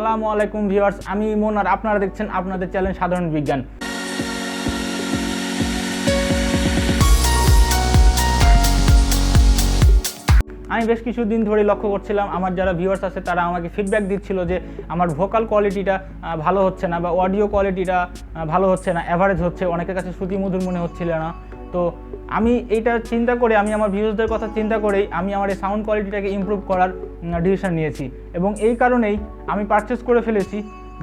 আসসালামু আলাইকুম ভিউয়ার্স, আমি ইমন আর আপনারা দেখছেন আপনাদের চ্যানেল সাধারণ বিজ্ঞান। আমি বেশ কিছুদিন ধরে লক্ষ্য করছিলাম আমার যারা ভিউয়ার্স আছে তারা আমাকে ফিডব্যাক দিচ্ছিল যে আমার ভোকাল কোয়ালিটিটা ভালো হচ্ছে না বা অডিও কোয়ালিটিটা ভালো হচ্ছে না, অ্যাভারেজ হচ্ছে, অনেকের কাছে শ্রুতিমধুর মনে হচ্ছিল না। তো আমি এইটা চিন্তা করে, আমি আমার ভিউয়ার্সদের কথা চিন্তা করেই আমি আমার এই সাউন্ড কোয়ালিটিটাকে ইমপ্রুভ করার ডিসিশন নিয়েছি এবং এই কারণেই আমি পারচেস করে ফেলেছি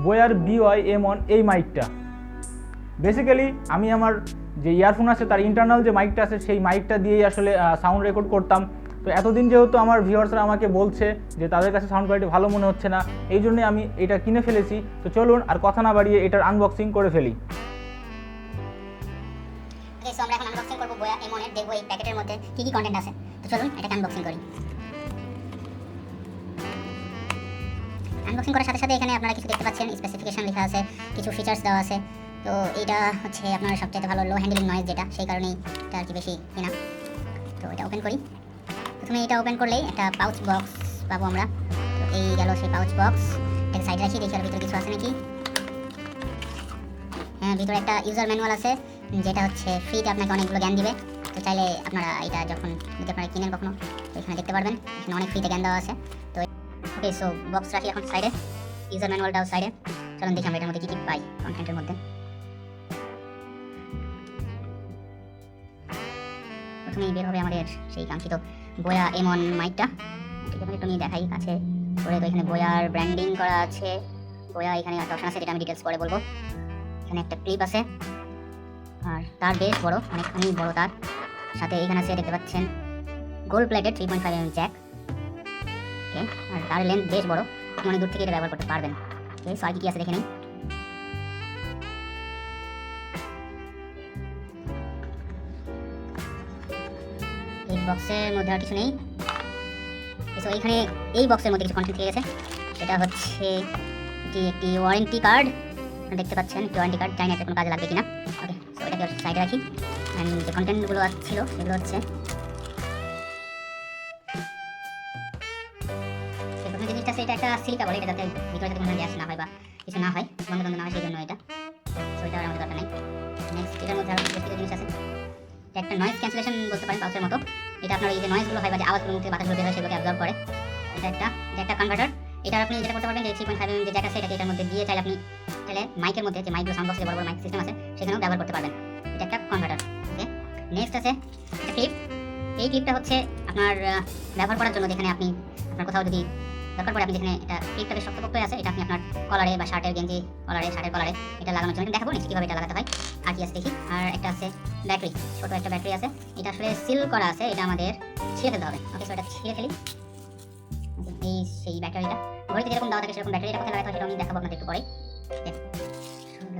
Boya BY M1 এই মাইকটা। বেসিক্যালি আমি আমার যে ইয়ারফোন আছে তার ইন্টারনাল যে মাইকটা আছে সেই মাইকটা দিয়েই আসলে সাউন্ড রেকর্ড করতাম। তো এতদিন যেহেতু আমার ভিউয়ার্সরা আমাকে বলছে যে তাদের কাছে সাউন্ড কোয়ালিটি ভালো মনে হচ্ছে না, এই জন্যই আমি এটা কিনে ফেলেছি। তো চলুন আর কথা না বাড়িয়ে এটার আনবক্সিং করে ফেলি। সো আমরা এখন আনবক্সিং করব Boya M1 এর, দেখব এই প্যাকেটের মধ্যে কি কি কন্টেন্ট আছে। তো চলুন এটাকে আনবক্সিং করি। আনবক্সিং করার সাথে সাথে এখানে আপনারা কিছু দেখতে পাচ্ছেন, স্পেসিফিকেশন লেখা আছে, কিছু ফিচার্স দেওয়া আছে। তো এটা হচ্ছে আপনার সবচেয়ে ভালো লো হ্যান্ডেলিং নয়েজ যেটা, সেই কারণেই এটা আর কি বেশি কিনা। তো এটা ওপেন করি। প্রথমে এটা ওপেন করলেই একটা পাউচ বক্স পাবো আমরা। তো এই গেল সেই পাউচ বক্স, এটাকে সাইডে রাখি, দেখি আর ভিতরে কিছু আছে নাকি। হ্যাঁ, ভিতরে একটা ইউজার ম্যানুয়াল আছে যেটা হচ্ছে ফ্রিতে আপনাকে অনেকগুলো জ্ঞান দিবে। তো চাইলে আপনারা এটা যখন যদি আপনারা কিনেন কখনো, তো এখানে দেখতে পারবেন এখানে অনেক ফ্রিতে জ্ঞান দেওয়া আছে। তো ওকে, সো বক্স রাখি এখন সাইডে, ইউজার ম্যানুয়ালটাও সাইডে। চলুন দেখি আমরা এটার মধ্যে কী কী পাই কন্টেন্টের মধ্যে। প্রথমেই বের হবে আমাদের সেই কাঙ্ক্ষিত Boya M1 মাইকটা। ঠিক আছে, একটু নিয়ে দেখাই কাছে করে। তো এখানে Boyaর ব্র্যান্ডিং করা আছে, Boya এখানে একটা অপশন আছে যেটা আমি ডিটেলস পরে বলবো। এখানে একটা ক্লিপ আছে আর তার বেশ বড়, অনেকখানি বড় তার সাথে এখানে আছে দেখতে পাচ্ছেন গোল্ড প্লেটেড 3.5mm জ্যাক। ওকে, আর তার লেন্থ বেশ বড়, আপনি অনেক দূর থেকে এটা ব্যবহার করতে পারবেন। ওকে, সো আর কি আছে দেখে নিন। এই বক্সের মধ্যে আর কিছু নেই। সো এইখানে এই বক্সের মধ্যে কিছু কন্টেন্ট থেকে গেছে। সেটা হচ্ছে একটি ওয়ারেন্টি কার্ড দেখতে পাচ্ছেন, একটি ওয়ারেন্টি কার্ড। জানি না এটা কোনো কাজে লাগবে কিনা। ওকে, সো এটাকে সাইডে রাখি। অ্যান্ড যে কন্টেন্টগুলো ছিল সেগুলো হচ্ছে প্রথম জিনিসটা আছে, এটা একটা সিলিকা বলে, এটা যাতে ভিতরে যাতে কোনো গ্যাস না হয় বা কিছু না হয়, বন্ধ না হয়, সেই জন্য এটা। সো এটা আমাদের দরকার নেই। নেক্সট এটার মধ্যে আরও কিছু জিনিস আছে। এটা একটা নয়েজ ক্যান্সেলেশন বলতে পারেন, পাউচের মতো। এটা আপনার এই যে নয়েজগুলো হয় বা যে আওয়াজগুলো মুখে বাতাসগুলো বের হয় সেগুলোকে অ্যাবজর্ব করে। এটা একটা কনভার্টার। এটা আপনি যেটা করতে পারবেন যে 3.5mm যে জ্যাক আছে এটাকে এটার মধ্যে দিয়ে চাইলে আপনি চাইলে মাইকের মধ্যে যে মাইক্রো সাউন্ড বক্সে বড় বড় মাইক সিস্টেম আছে সেখানেও ব্যবহার করতে পারবেন। এটা একটা কনভার্টার। ওকে, নেক্সট আছে একটা ক্লিপ। এই ক্লিপটা হচ্ছে আপনার ব্যবহার করার জন্য, যেখানে আপনি আপনার কোথাও যদি দরকার পড়ে, আপনি যেখানে এটা ক্লিপটা বেশ শক্তপোক্ত আছে, এটা আপনি আপনার কলারে বা শার্টের গেঞ্জি কলারে, শার্টের কলারে এটা লাগানোর জন্য দেখাবো নিশ্চয়ই কীভাবে এটা লাগাতে হয়। আর কি আছে দেখি। আর একটা আছে ব্যাটারি, ছোট একটা ব্যাটারি আছে, এটা আসলে সিল করা আছে, এটা আমাদের ছিঁড়ে ফেলতে হবে। ওকে, সো এটা ছিঁড়ে ফেলি। এই সেই ব্যাটারিটা ঘড়িতে যেরকম দেওয়া থাকে সেরকম ব্যাটারি, এটা কোথায় লাগাতে হয় সেটা আমি দেখাবো আপনাদের একটু পরে।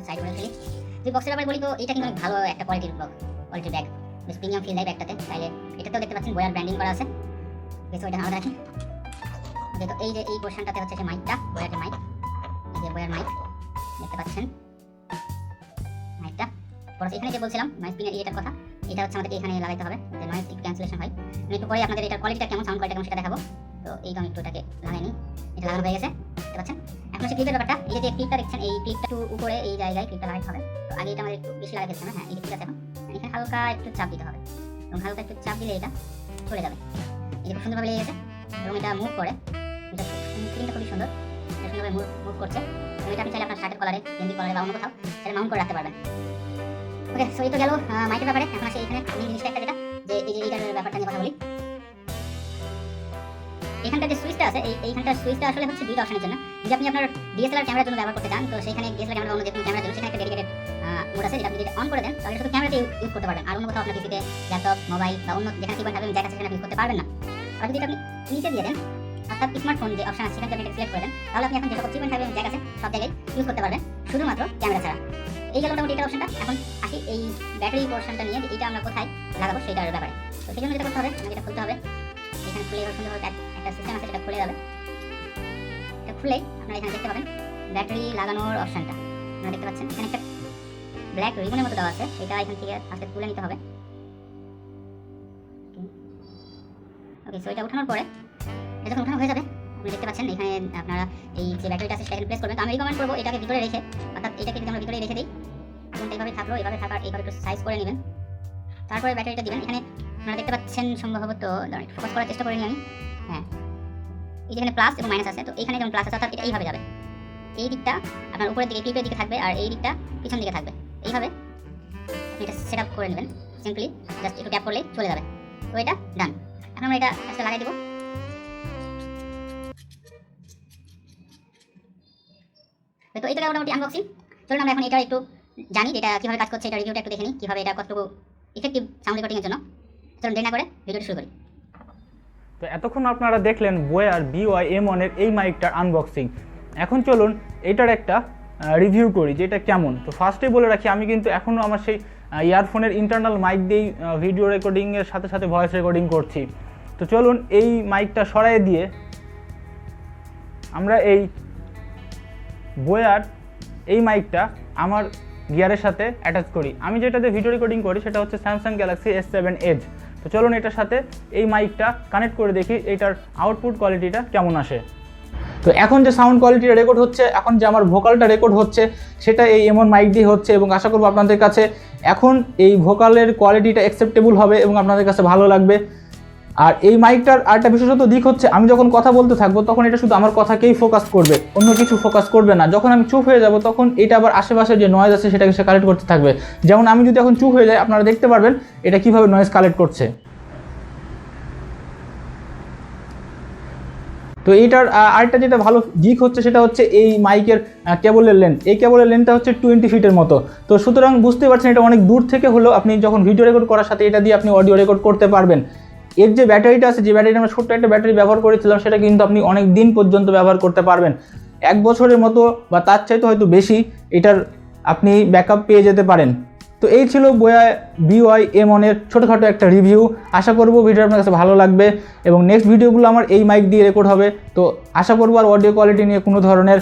সাইড করে ফেলি। যদি বক্সের ব্যাপারে বলি, তো এটা কিন্তু অনেক ভালো একটা কোয়ালিটির ব্যাগ, বেশ প্রিমিয়াম ফিল দেয় ব্যাগটাতে। তাইলে এটাতেও দেখতে পাচ্ছেন Boyaর ব্র্যান্ডিং করা আছে। বেশ, ওইটা আলাদা রাখি। যেহেতু এই যে এই পোর্শনটাতে হচ্ছে যে মাইকটা, Boyaর যে মাইক, এই যে Boyaর মাইক দেখতে পাচ্ছেন মাইকটা। এখানে যে বলছিলাম নয়েজ এটার কথা, এটা হচ্ছে আমাদের এখানে লাগাইতে হবে যাতে নয়েজ একটু ক্যান্সেলেশন হয়। আমি একটু পরে আপনাদের এটার কোয়ালিটিটা কেমন, সাউন্ড কোয়ালিটি কেমন সেটা দেখাবো। তো এইটা আমি একটু এটাকে লাগাই নিই। এটা লাগানো হয়ে গেছে দেখতে পাচ্ছেন। এখন হচ্ছে ক্লিপের ব্যাপারটা। এই যে ক্লিপটা দেখছেন, এই ক্লিপটা একটু উপরে এই জায়গায় ক্লিপটা লাগাইতে হবে। তো আগে এটা আমাদের একটু বেশি লাগাতে হচ্ছে না। হ্যাঁ, এই যে ঠিক আছে। এখন এখানে হালকা একটু চাপ দিতে হবে এবং হালকা একটু চাপ দিলে এটা চলে যাবে। এই যে খুব সুন্দরভাবে লেগে গেছে এবং এটা মুভ করে, এটা ফিলিংটা খুবই সুন্দর, এটা সুন্দরভাবে মুভ করছে। এবং এটা আপনি চাইলে আপনার শার্টের কলারে, গেঞ্জি কলারে বা অন্য কোথাও চাইলে মাউন্ট করে রাখতে পারবেন। ওকে, সো এই তো গেল মাইকের ব্যাপারে। এখন আসি এখানে মেইন জিনিসটা একটা, যেটা যে এই যে এইটার ব্যাপারটা নিয়ে কথা বলি। এখানটা যে সুইচটা আছে, এইখানটার সুইচটা আসলে হচ্ছে দুইটা অপশনের জন্য। যদি আপনি আপনার ডিএসএলআর ক্যামেরার জন্য ব্যবহার করতে চান, তো সেখানে ডিএসএলআর ক্যামেরা অন্য যে কোনো ক্যামেরার জন্য সেখানে একটা ডেডিকেটেড মোড আছে, যেটা আপনি যদি অন করে দেন তাহলে শুধু ক্যামেরাতে ইউজ করতে পারবেন, আর অন্য কোথাও আপনার পিসিতে, ল্যাপটপ, মোবাইল বা অন্য যেখানে 3.5mm জ্যাক আছে সেখানে ইউজ করতে পারবেন না। আর যদি আপনি নিচে দিয়ে দেন, অর্থাৎ স্মার্টফোন যে অপশন আছে সেখানে আপনি সিলেক্ট করে দেন, তাহলে আপনি এখন যেসব 3.5mm জ্যাক আছে সব জায়গায় ইউজ করতে পারবেন, শুধুমাত্র ক্যামেরা ছাড়া। এই গেল মোটামুটি এটা অপশনটা। এখন আসি এই ব্যাটারি পোর্শনটা নিয়ে, এটা আমরা কোথায় লাগাবো সেটার ব্যাপারে। তো সেই জন্য যেটা করতে হবে, আমাকে এটা খুলতে হবে। এখানে খুলে এবার সুন্দরভাবে একটা সিস্টেম আছে, সেটা খুলে যাবে। এটা খুলেই আপনারা এখানে দেখতে পাবেন ব্যাটারি লাগানোর অপশনটা। আপনারা দেখতে পাচ্ছেন এখানে একটা ব্ল্যাক রিবনের মতো দেওয়া আছে, সেটা এখান থেকে আজকে তুলে নিতে হবে। ওকে, সো এটা উঠানোর পরে, এটা যখন উঠানো হয়ে যাবে, আপনি দেখতে পাচ্ছেন এখানে আপনারা এই যে ব্যাটারিটা আছে সেটাকে প্লেস করবেন। তো আমি রিকমেন্ড করবো এটাকে ভিতরে রেখে, অর্থাৎ এটাকে যদি আমরা ভিতরে রেখে দিই, কোনটা এইভাবে থাকলো, এইভাবে থাকার এইভাবে একটু সাইজ করে নেবেন, তারপরে ব্যাটারিটা দিবেন। এখানে আপনারা দেখতে পাচ্ছেন সম্ভবত, ফোকাস করার চেষ্টা করিনি আমি, হ্যাঁ এই যেখানে প্লাস এবং মাইনাস আছে, তো এখানে যেমন প্লাস আছে অর্থাৎ এটা এইভাবে যাবে, এই দিকটা আপনার উপরের দিকে ক্লিপের দিকে থাকবে আর এই দিকটা পিছন দিকে থাকবে। এইভাবে আপনি এটা সেট আপ করে নেবেন, সিম্পলি জাস্ট একটু ট্যাপ করলেই চলে যাবে। তো এটা ডান। এখন আমরা এটা একটা লাগাই দেবো। তো এইটা মোটামুটি আনবক্সিং। চলুন আমরা এখন এটা একটু জানি যে এটা কীভাবে কাজ করছে, এটা রিভিউটা একটু দেখে নিই কীভাবে এটা কতটুকু ইফেক্টিভ সাউন্ড রেকর্ডিংয়ের জন্য। চলুন দেরি না করে ভিডিওটা শুরু করি। তো এতক্ষণ আপনারা দেখলেন Boya BY M1 এর এই মাইকটার আনবক্সিং। এখন চলুন এটার একটা রিভিউ করি যে এটা কেমন। তো ফার্স্টেই বলে রাখি, আমি কিন্তু এখনও আমার সেই ইয়ারফোনের ইন্টারনাল মাইক দিয়েই ভিডিও রেকর্ডিংয়ের সাথে সাথে ভয়েস রেকর্ডিং করছি। তো চলুন এই মাইকটা সরাই দিয়ে আমরা এই Boya এই মাইকটা আমার গিয়ারের সাথে অ্যাটাচ করি। আমি যেটাতে ভিডিও রেকর্ডিং করি সেটা হচ্ছে স্যামসাং গ্যালাক্সি S7 Edge। তো চলুন এটার সাথে এই মাইকটা কানেক্ট করে দেখি এটার আউটপুট কোয়ালিটিটা কেমন আসে। তো এখন যে সাউন্ড কোয়ালিটিটা রেকর্ড হচ্ছে, এখন যে আমার ভোকালটা রেকর্ড হচ্ছে সেটা এই M1 মাইক দিয়ে হচ্ছে, এবং আশা করব আপনাদের কাছে এখন এই ভোকালের কোয়ালিটিটা অ্যাকসেপ্টেবল হবে এবং আপনাদের কাছে ভালো লাগবে। আর এই মাইকটার আরেকটা বিশেষত দিক হচ্ছে, আমি যখন কথা বলতে থাকবো তখন এটা শুধু আমার কথাকেই ফোকাস করবে, অন্য কিছু ফোকাস করবে না। যখন আমি চুপ হয়ে যাব তখন এটা আবার আশেপাশে যে নয়েজ আছে সেটাকে সে কালেক্ট করতে থাকবে। যেমন আমি যদি এখন চুপ হয়ে যাই, আপনারা দেখতে পারবেন এটা কিভাবে নয়েজ কালেক্ট করছে। তো এইটার আরেকটা যেটা ভালো দিক হচ্ছে সেটা হচ্ছে এই মাইকের কেবলের লেন্থ। এই কেবলের লেন্থটা হচ্ছে 20 ফিটের মতো। তো সুতরাং বুঝতে পারছেন এটা অনেক দূর থেকে হলেও আপনি যখন ভিডিও রেকর্ড করার সাথে এটা দিয়ে আপনি অডিও রেকর্ড করতে পারবেন। এর যে ব্যাটারিটা আছে, যে ব্যাটারিটা আমরা ছোট্ট একটা ব্যাটারি ব্যবহার করেছিলাম, সেটা কিন্তু আপনি অনেক দিন পর্যন্ত ব্যবহার করতে পারবেন। 1 বছরের মতো বা তার চাইতে হয়তো বেশি এটার আপনি ব্যাকআপ পেয়ে যেতে পারেন। তো এই ছিল Boya BY M1 এর ছোটোখাটো একটা রিভিউ। আশা করব ভিডিওটা আপনার কাছে ভালো লাগবে এবং নেক্সট ভিডিওগুলো আমার এই মাইক দিয়ে রেকর্ড হবে। তো আশা করব আর অডিও কোয়ালিটি নিয়ে কোনো ধরনের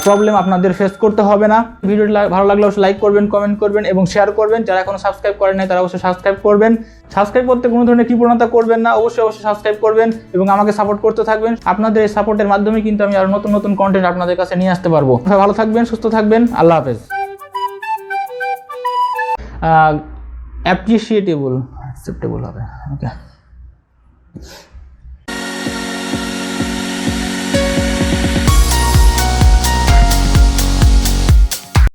প্রবলেম আপনাদের ফেস করতে হবে না। ভিডিওটা ভালো লাগলে অবশ্যই লাইক করবেন, কমেন্ট করবেন এবং শেয়ার করবেন। যারা এখনও সাবস্ক্রাইব করেন নাই তারা অবশ্যই সাবস্ক্রাইব করবেন। সাবস্ক্রাইব করতে কোনো ধরনের কৃপণতা করবেন না, অবশ্যই সাবস্ক্রাইব করবেন এবং আমাকে সাপোর্ট করতে থাকবেন। আপনাদের এই সাপোর্টের মাধ্যমে কিন্তু আমি আরও নতুন নতুন কন্টেন্ট আপনাদের কাছে নিয়ে আসতে পারবো। ভালো থাকবেন, সুস্থ থাকবেন, আল্লাহ হাফেজ। অ্যাপ্রিসিয়েটেবল, অ্যাকসেপ্টেবল হবে, ওকে।